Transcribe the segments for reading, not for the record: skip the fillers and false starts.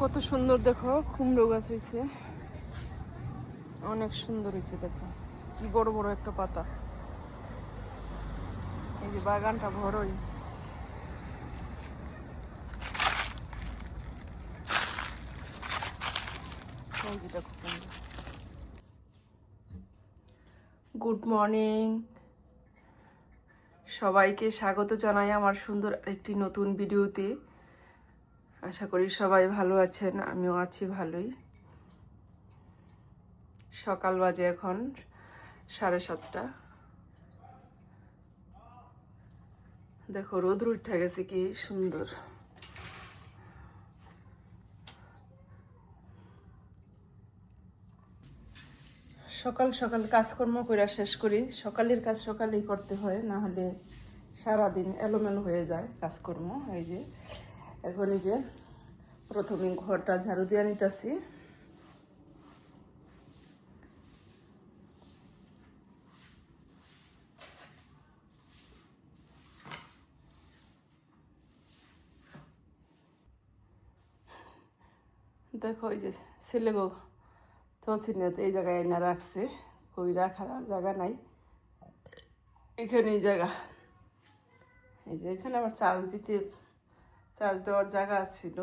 কত সুন্দর দেখো, কুমড়ো গাছ হয়েছে, অনেক সুন্দর হয়েছে। দেখো কি বড় বড় একটা পাতা। এই যে বাগানটা বড়ই। গুড মর্নিং, সবাইকে স্বাগত জানাই আমার সুন্দর একটি নতুন ভিডিওতে। আশা করি সবাই ভালো আছেন, আমিও আছি ভালোই। সকাল বাজে এখন 7:30। দেখো রোদ উঠে গেছে, কি সুন্দর। সকাল সকাল কাজকর্ম করে শেষ করি। সকালের কাজ সকালেই করতে হয়, না হলে সারাদিন এলোমেলো হয়ে যায় কাজকর্ম। এই যে এখন এই যে প্রথমে ঘরটা ঝাড়ু দিয়ে নিতেছি। দেখো এই যে ছেলে গো থচিনিয়াতে এই জায়গায় এনে রাখছে, কই রাখার জায়গা নাই, এখানেই জায়গা। এই যে এখানে আবার চার্জ দেওয়ার জায়গা ছিল।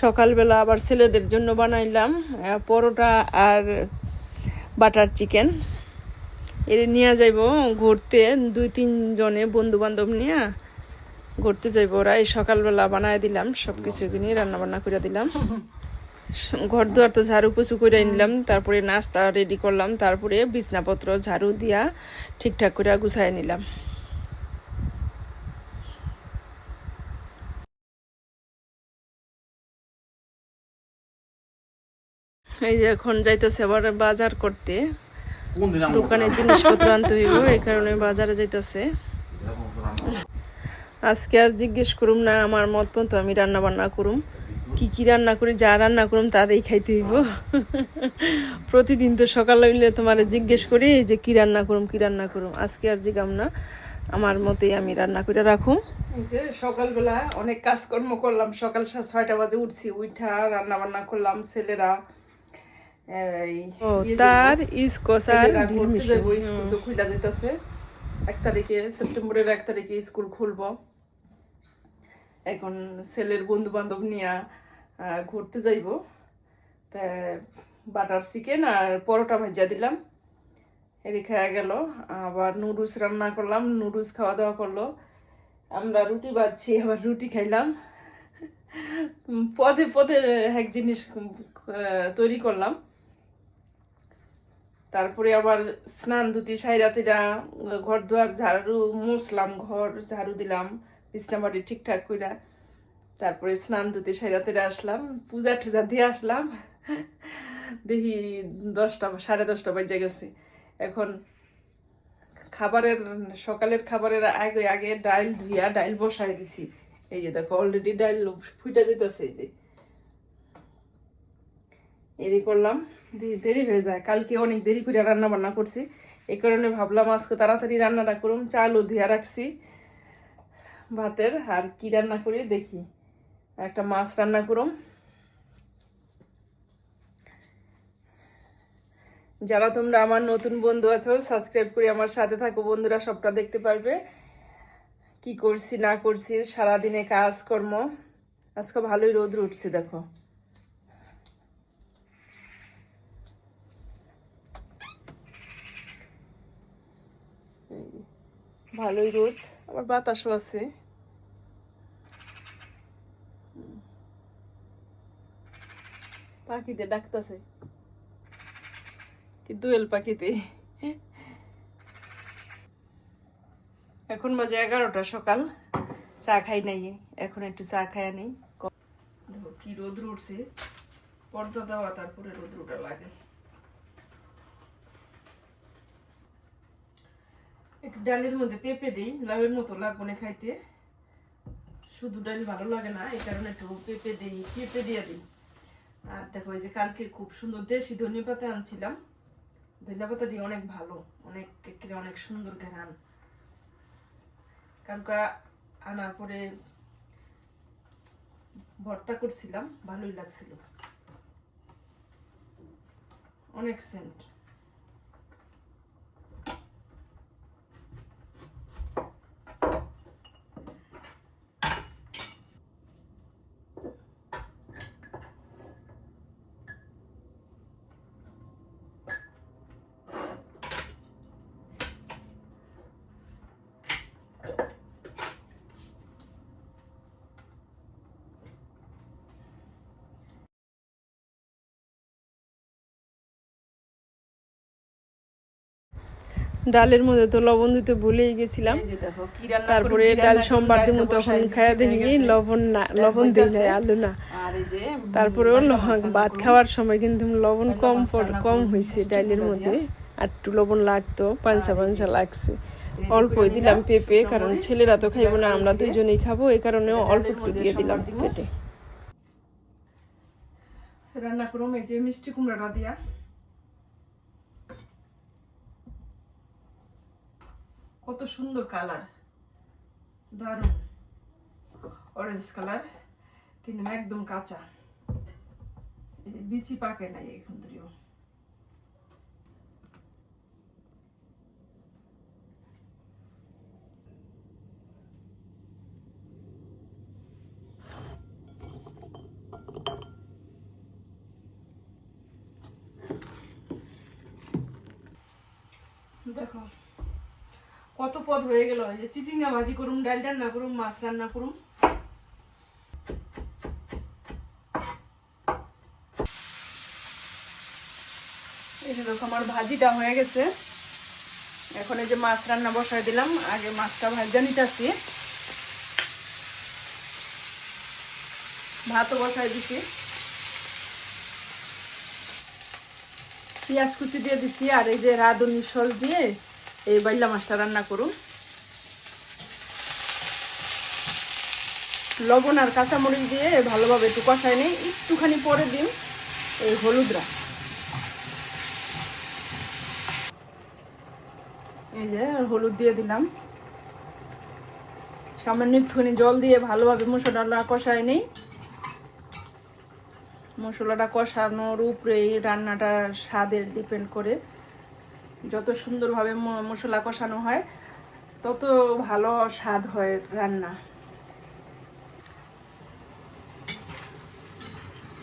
সকালবেলা আবার ছেলেদের জন্য বানাইলাম পরোটা আর বাটার চিকেন। এর নিয়ে যাইব ঘুরতে, 2-3 জনে বন্ধু বান্ধব নিয়ে ঘুরতে যাইব। ওরা এই সকালবেলা বানায় দিলাম, সব কিছু নিয়ে রান্না বান্না করে দিলাম। ঘর দুয়ার তো ঝাড়ু পুছু করে নিলাম, তারপরে নাস্তা রেডি করলাম, তারপরে বিছনাপত্র ঝাড়ু দিয়া ঠিকঠাক করে গুছাই নিলাম। এই যে এখন যাইতেছে আবার বাজার করতে, দোকানে জিনিসপত্র আনতে হইব, এই কারণে বাজারে যাইতেছে। আজকে আর জিজ্ঞেস করুম না আমার মত মতো, আমি রান্না বান্না করুম। কি কি রান্না করি, যা রান্না করুম তারই খাইতে হইব। প্রতিদিন তো সকালে হইলে তোমার জিজ্ঞেস করি যে কি রান্না করুম। আজকে আর জিগাম না, আমার মতোই আমি রান্না করে রাখুম। এই যে সকালবেলা অনেক কাজকর্ম করলাম, সকাল 6টা বাজে উঠছি, উঠা রান্না বান্না করলাম। ছেলেরা তার স্কুল তো খুলে যেতেছে 1 তারিখে, সেপ্টেম্বরের 1 তারিখে স্কুল খুলবো। এখন ছেলের বন্ধু বান্ধব নিয়ে ঘুরতে যাইব। তা বাটার চিকেন আর পরোটা ভাজা দিলাম, এরই খাওয়া গেল। আবার নুডলস রান্না করলাম, নুডলস খাওয়া দাওয়া করলো। আমরা রুটি বাজছি, আবার রুটি খাইলাম। পদে পদে এক জিনিস তৈরি করলাম। তারপরে আবার স্নান ধুতি সাইরাতিরা ঘর দুয়ার ঝাড়ু মুছলাম, ঘর ঝাড়ু দিলাম, বিছনাবাড়ি ঠিকঠাক কইরা। তারপরে স্নান ধুতি সাইরাতিরা আসলাম, পূজা টুজা দিয়ে আসলাম। দেখি 10টা 10:30 বাজে গেছে। এখন সকালের খাবারের আগে আগে ডাইল ধুইয়া ডাইল বসাই দিছি। এই যে দেখো অলরেডি ডাইল ফুটে যেতেছে। এই যে এরই করলাম, দেরি হয়ে যায়। কালকে অনেক দেরি করে রান্না বান্না করছি, এই কারণে ভাবলাম আজকে তাড়াতাড়ি রান্নাটা করুম। চালও ধুয়া রাখছি ভাতের, আর কি রান্না করি দেখি, একটা মাছ রান্না করুম। যারা তোমরা আমার নতুন বন্ধু আছো, সাবস্ক্রাইব করে আমার সাথে থাকো বন্ধুরা, সবটা দেখতে পারবে কি করছি না করছি সারাদিনে কাজকর্ম। আজকে ভালোই রোদ উঠছে, দেখো ভালোই রোদ, আবার বাতাসও আছে। পাখিতে ডাকতেছে, কি দোয়েল পাখিতে। এখন বাজে 11টা সকাল, চা খাই নাই, এখন একটু চা খাই নেই। কি রোদ উঠছে, পর্দা দেওয়া, তারপরে রোদ উঠা লাগে। একটু ডালের মধ্যে পেঁপে দিই, লাউয়ের মতো লাগবে না খাইতে, শুধু ডাল ভালো লাগে না, এই কারণে একটু পেঁপে দিই, পেঁপে দিয়ে দিই। আর দেখো এই যে কালকে খুব সুন্দর দেশি ধনিয়া পাতা আনছিলাম, ধনিয়া পাতাটি অনেক ভালো, অনেক সুন্দর ঘ্রাণ। কালকে আনার পরে ভর্তা করছিলাম, ভালোই লাগছিল, অনেক সেন্ট। ডালের মধ্যে তো লবণ দিতে ভুলেই গেছিলাম, তারপরে ডাল সোমবার দিন তখন খাইয়া দেখি লবণ দিই নাই, আলু না। তারপরে ভাত খাওয়ার সময় কিন্তু লবণ কম হয়েছে ডালের মধ্যে, আর একটু লবণ লাগতো, পাঞ্চা পাঞ্চা লাগছে। অল্পই দিলাম পেঁপে, কারণ ছেলেরা তো খাইবো না, আমরা দুইজনেই খাবো, এই কারণে অল্প একটু দিয়ে দিলাম পেটে। রান্না করুম এই যে মিষ্টি কুমড়াটা দিয়া, কত সুন্দর কালার, দারুণ অরেঞ্জ কালার, কিন্তু একদম কাঁচা, এই যে বিচি পাকে নাই এখন ধরিও। দেখো কত পদ হয়ে গেল, এই যে চিচিঙ্গা ভাজি করুম, ডাল রান্না করুম, মাছ রান্না করুম। এই যে দেখো আমার ভাজিটা হয়ে গেছে, এখন এই যে মাছ রান্না বসাই দিলাম, আগে মাছটা ভাজা নিতেছি, ভাতও বসাই দিছি, পেঁয়াজ কুচি দিয়ে দিচ্ছি, আর এই যে রাঁধুনি সস দিয়ে এই বাইলা মাছটা রান্না করুন। লবণ আর কাঁচামরিচ দিয়ে ভালোভাবে একটু কষাই নেই, একটুখানি পরে দিন এই হলুদরা, এই যে হলুদ দিয়ে দিলাম, সামান্য একটুখানি জল দিয়ে ভালোভাবে মশলাটা কষাই নেই। মশলাটা কষানোর উপরে রান্নাটা স্বাদের ডিপেন্ড করে, যত সুন্দরভাবে মশলা কষানো হয় তত ভালো স্বাদ হয় রান্না।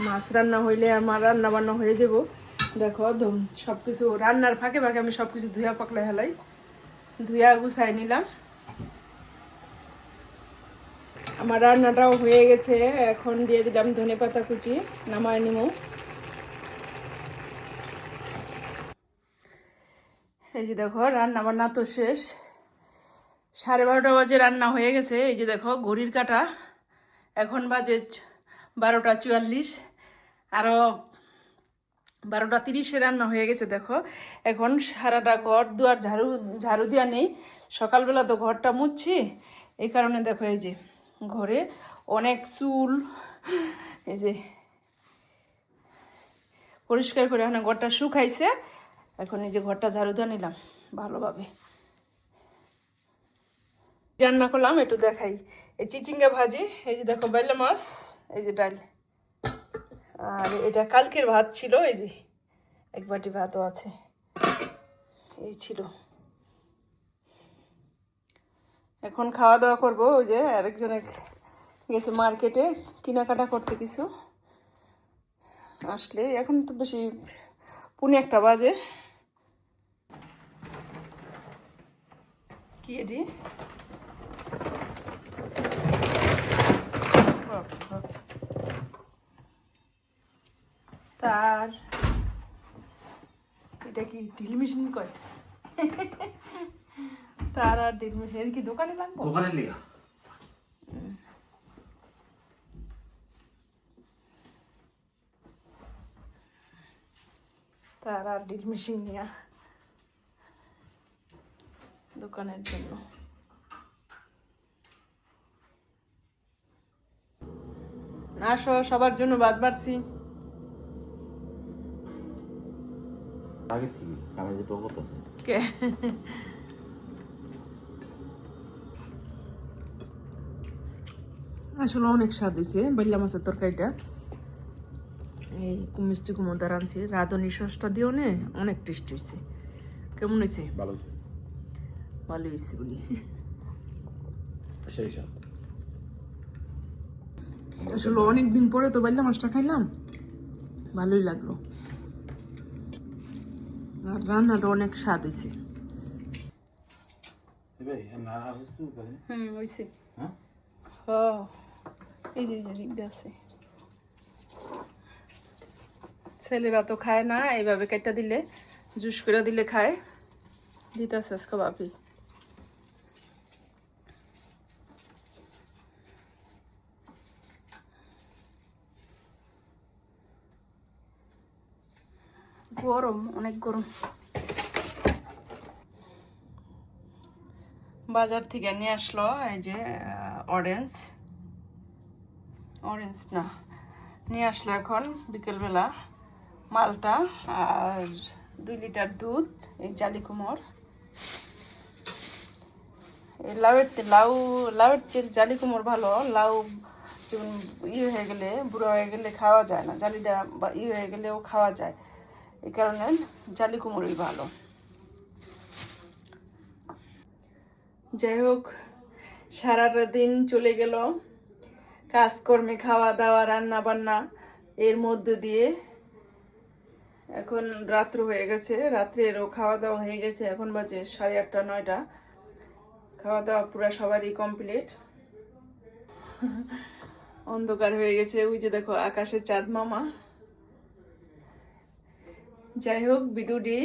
মাছ রান্না হইলে আমার রান্না বান্না হয়ে যাব। দেখো সব কিছু রান্নার ফাঁকে ফাঁকে আমি সব কিছু ধুয়া পাকলে হেলাই, ধুয়া গুছাই নিলাম। আমার রান্নাটাও হয়ে গেছে, এখন দিয়ে দিলাম ধনেপাতা কুচি, নামায় নিমু। এই যে দেখো রান্না বান্না তো শেষ, 12:30 বাজে রান্না হয়ে গেছে। এই যে দেখো ঘড়ির কাঁটা, এখন বাজে 12:44, আরও 12:30 রান্না হয়ে গেছে। দেখো এখন সারাটা ঘর দুয়ার ঝাড়ু দেওয়া নেই, সকালবেলা তো ঘরটা মুছছি, এই কারণে দেখো এই যে ঘরে অনেক চুল, এই যে পরিষ্কার করে এখন ঘরটা শুকাইছে, এখন এই যে ঘরটা ঝাড়ু দিয়ে নিলাম ভালোভাবে। রান্না করলাম একটু দেখাই, এই চিচিঙ্গা ভাজি, এই যে দেখো বাইলা মাছ, এই যে ডাল, আর এটা কালকের ভাত ছিল, এই যে এক বাটি ভাতও আছে, এই ছিল। এখন খাওয়া দাওয়া করবো, ওই যে আরেকজনে গেছে মার্কেটে কেনাকাটা করতে, কিছু আসলে এখন তো বেশি 1:45 বাজে। কি এটি তার, এটা কি ড্রিল মেশিন কয়? তার আর ড্রিল মেশিন কি দোকানে লাগবে? দোকানে লিয়া তার আর ড্রিল মেশিন নিয়া দোকানের জন্য। আসো, সবার জন্য ভাত বাড়ছি। আগে থেকে আমার ভিতর করতেছে কে আসলে অনেক স্বাদ হয়েছে বাইলা মাছের তরকারিটা। এই মিষ্টি কুমড়া রাঁধছি, রাঁধুনি সসটা দিও নে, অনেক টেস্ট হয়েছে। কেমন হয়েছে? ভালো হয়েছে, ভালো হয়েছে বলি। সেই সব আসলে অনেকদিন পরে তো বাইলা মাছটা খাইলাম, ভালোই লাগলো। আর রান্নাটা অনেক স্বাদ হয়েছে। হয়েছে। এই যে দিকটা আছে, ছেলেরা তো খায় না, এইভাবে কেটে দিলে জুস করে দিলে খায়। দিতেছে আজকে বাপি। গরম, অনেক গরম। বাজার থেকে নিয়ে আসলো এই যে অরেঞ্জ না, নিয়ে আসলো এখন বিকেলবেলা মালটা আর 2 লিটার দুধ, এই জালি কুমড়। এই লাউয়ের চেয়ে জালি কুমড় ভালো। লাউ যেমন হয়ে গেলে, বুড়ো হয়ে গেলে খাওয়া যায় না, জালিটা বা হয়ে গেলেও খাওয়া যায়, এই কারণে জালি কুমড়ই ভালো। যাই হোক, সারাটা দিন চলে গেল কাজকর্মে, খাওয়া দাওয়া, রান্না বান্না, এর মধ্য দিয়ে এখন রাত্র হয়ে গেছে। রাত্রেরও খাওয়া দাওয়া হয়ে গেছে, এখন বাজে 8:30 9টা। খাওয়া দাওয়া পুরা সবারই কমপ্লিট। অন্ধকার হয়ে গেছে, ওই যে দেখো আকাশে চাঁদ মামা। যাই হোক, ভিডিওটি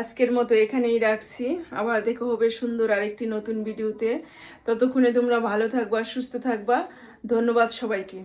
আজকের মতো এখানেই রাখছি। আবার দেখা হবে সুন্দর আরেকটি নতুন ভিডিওতে। ততক্ষণে তোমরা ভালো থাকবা, সুস্থ থাকবা। ধন্যবাদ সবাইকে।